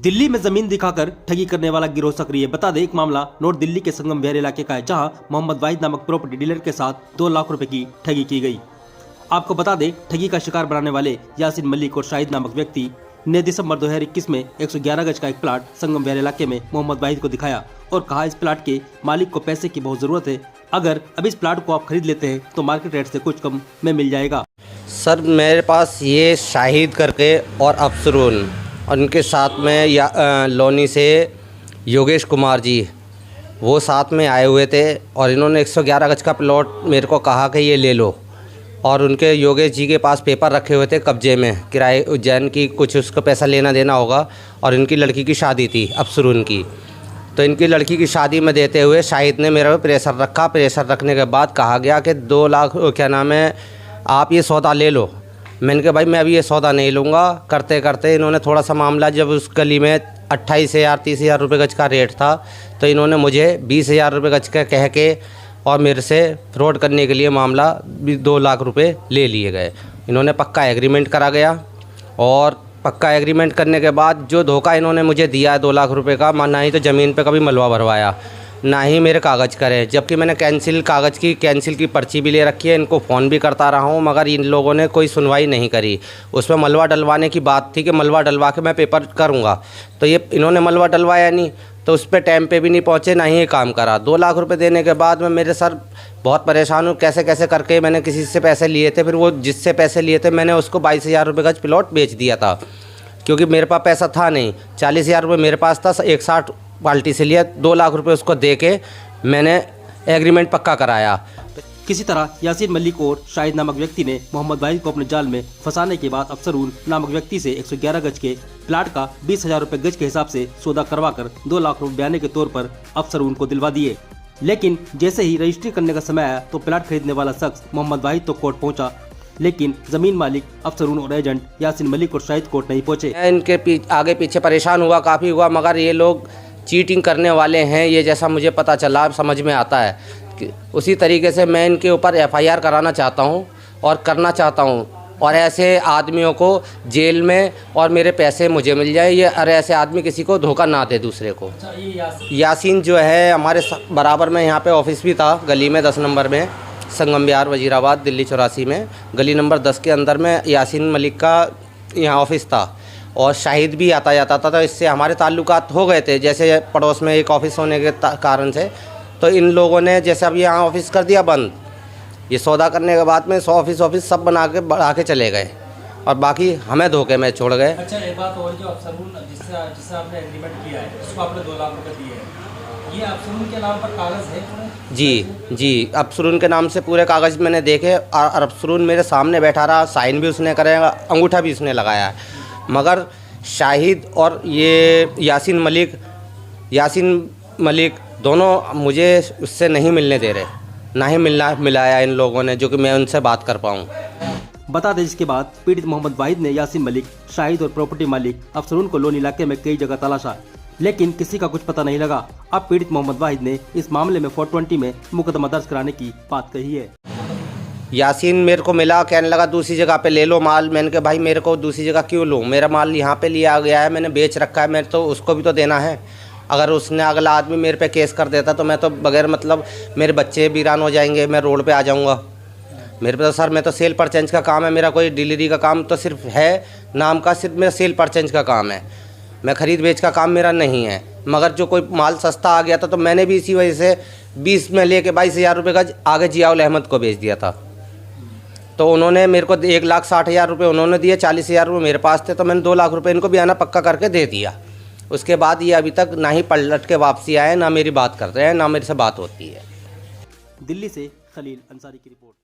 दिल्ली में जमीन दिखाकर ठगी करने वाला गिरोह सक्रिय। बता दें, एक मामला नॉर्थ दिल्ली के संगम विहार इलाके का है, जहां मोहम्मद वाहिद नामक प्रॉपर्टी डीलर के साथ 2 लाख रुपए की ठगी की गई। आपको बता दें, ठगी का शिकार बनाने वाले यासीन मलिक और शाहिद नामक व्यक्ति ने दिसंबर 2021 में 111 गज का एक प्लाट संगम विहार इलाके में मोहम्मद वाहिद को दिखाया और कहा, इस प्लाट के मालिक को पैसे की बहुत जरूरत है, अगर अब इस प्लाट को आप खरीद लेते हैं तो मार्केट रेट से कुछ कम में मिल जाएगा। सर, मेरे पास ये शाहिद करके और अफसरून और उनके साथ में लोनी से योगेश कुमार जी, वो साथ में आए हुए थे और इन्होंने 111 गज का प्लॉट मेरे को कहा कि ये ले लो। और उनके योगेश जी के पास पेपर रखे हुए थे कब्जे में, किराए उज्जैन की, कुछ उसको पैसा लेना देना होगा। और इनकी लड़की की शादी थी अफसरून की, तो इनकी लड़की की शादी में देते हुए शाहिद ने मेरे पे प्रेशर रखा। प्रेशर रखने के बाद कहा गया कि 2 लाख क्या नाम है, आप ये सौदा ले लो। मैंने कहा भाई मैं अभी ये सौदा नहीं लूँगा। करते करते इन्होंने थोड़ा सा मामला, जब उस गली में 28,000 30,000 रुपये गज का रेट था, तो इन्होंने मुझे 20,000 रुपये गज का कह के और मेरे से फ्रॉड करने के लिए मामला 2 लाख रुपए ले लिए गए। इन्होंने पक्का एग्रीमेंट करा गया और पक्का एग्रीमेंट करने के बाद जो धोखा इन्होंने मुझे दिया है 2 लाख रुपए का, ना ही तो ज़मीन पे कभी मलबा भरवाया, ना ही मेरे कागज़ करे, जबकि मैंने कैंसिल की पर्ची भी ले रखी है। इनको फ़ोन भी करता रहा हूँ, मगर इन लोगों ने कोई सुनवाई नहीं करी। उसमें मलबा डलवाने की बात थी कि मलबा डलवा के मैं पेपर करूँगा, तो ये इन्होंने मलबा डलवाया नहीं, तो उस पर टाइम पे भी नहीं पहुँचे, ना ही ये काम करा। 2 लाख रुपए देने के बाद में मेरे सर बहुत परेशान हूँ। कैसे कैसे करके मैंने किसी से पैसे लिए थे, फिर वो जिससे पैसे लिए थे मैंने उसको 22,000 रुपये गज प्लॉट बेच दिया था, क्योंकि मेरे पास पैसा था नहीं। 40,000 रुपये मेरे पास था, 160 पार्टी से लिया, 2 लाख रुपए उसको दे के मैंने एग्रीमेंट पक्का कराया। किसी तरह यासीन मलिक और शाहिद नामक व्यक्ति ने मोहम्मद वाहिद को अपने जाल में फंसाने के बाद अफसरून नामक व्यक्ति से 111 गज के प्लाट का 20,000 रुपए गज के हिसाब से सौदा करवाकर 2 लाख रुपए बयाने के तौर पर अफसरून को दिलवा दिए। लेकिन जैसे ही रजिस्ट्री करने का समय आया तो प्लाट खरीदने वाला शख्स मोहम्मद वाहिद तो कोर्ट पहुंचा, लेकिन जमीन मालिक अफसरून और एजेंट यासीन मलिक और शाहिद कोर्ट नहीं पहुंचे। मैं इनके आगे पीछे परेशान हुआ, काफ़ी हुआ, मगर ये लोग चीटिंग करने वाले हैं, ये जैसा मुझे पता चला, समझ में आता है कि उसी तरीके से मैं इनके ऊपर FIR कराना चाहता हूं और करना चाहता हूं, और ऐसे आदमियों को जेल में और मेरे पैसे मुझे मिल जाए, ये और ऐसे आदमी किसी को धोखा ना दे दूसरे को। यासीन जो है हमारे बराबर में यहाँ पे ऑफिस भी था, गली में 10 नंबर में, संगम विहार वजीराबाद दिल्ली 84 में, गली नंबर 10 के अंदर में यासीन मलिक का यहाँ ऑफिस था। और शाहिद भी आता जाता था, तो इससे हमारे ताल्लुकात हो गए थे, जैसे पड़ोस में एक ऑफिस होने के कारण से। तो इन लोगों ने जैसे अब यहाँ ऑफिस कर दिया बंद, ये सौदा करने के बाद में 100 ऑफिस सब बढ़ा के चले गए और बाकी हमें धोखे में छोड़ गए। अच्छा, एक बात और, जो अफसरून जिससे आपने एग्रीमेंट किया है, उसको आपने 2 लाख रुपए दिए हैं, ये अफसरून के नाम पर कागज़ है पूरे? जी, अफसरून के नाम से पूरे कागज़ मैंने देखे और अफसरून मेरे सामने बैठा रहा, साइन भी उसने करेगा, अंगूठा भी उसने लगाया है। मगर शाहिद और ये यासीन मलिक दोनों मुझे उससे नहीं मिलने दे रहे, ना ही मिलाया इन लोगों ने, जो कि मैं उनसे बात कर पाऊँ। बता दें, इसके बाद पीड़ित मोहम्मद वाहिद ने यासीन मलिक, शाहिद और प्रॉपर्टी मालिक अफसरून को लोन इलाके में कई जगह तलाशा, लेकिन किसी का कुछ पता नहीं लगा। अब पीड़ित मोहम्मद वाहिद ने इस मामले में 420 में मुकदमा दर्ज कराने की बात कही है। यासीन मेरे को मिला, कहने लगा दूसरी जगह पे ले लो माल। मैंने कहा भाई मेरे को दूसरी जगह क्यों लूँ, मेरा माल यहाँ पे लिया गया है, मैंने बेच रखा है, मेरे तो उसको भी तो देना है। अगर उसने अगला आदमी मेरे पे केस कर देता तो मैं तो बगैर मतलब मेरे बच्चे वीरान हो जाएंगे, मैं रोड पे आ जाऊँगा। मेरे पे तो सर, मैं तो सेल परचेंज का काम है मेरा, कोई डिलीवरी का काम तो सिर्फ है नाम का, सिर्फ मेरा सेल परचेंज का काम है, मैं ख़रीद बेच का काम मेरा नहीं है। मगर जो कोई माल सस्ता आ गया था तो मैंने भी इसी वजह से 20 में लेके 22,000 रुपये का आगे जियाउल अहमद को बेच दिया था। तो उन्होंने मेरे को 1,60,000 रुपये उन्होंने दिए, 40,000 रुपये मेरे पास थे, तो मैंने 2 लाख रुपये इनको बयाना पक्का करके दे दिया। उसके बाद ये अभी तक ना ही पलट के वापसी आए, ना मेरी बात करते हैं, ना मेरे से बात होती है। दिल्ली से खलील अंसारी की रिपोर्ट।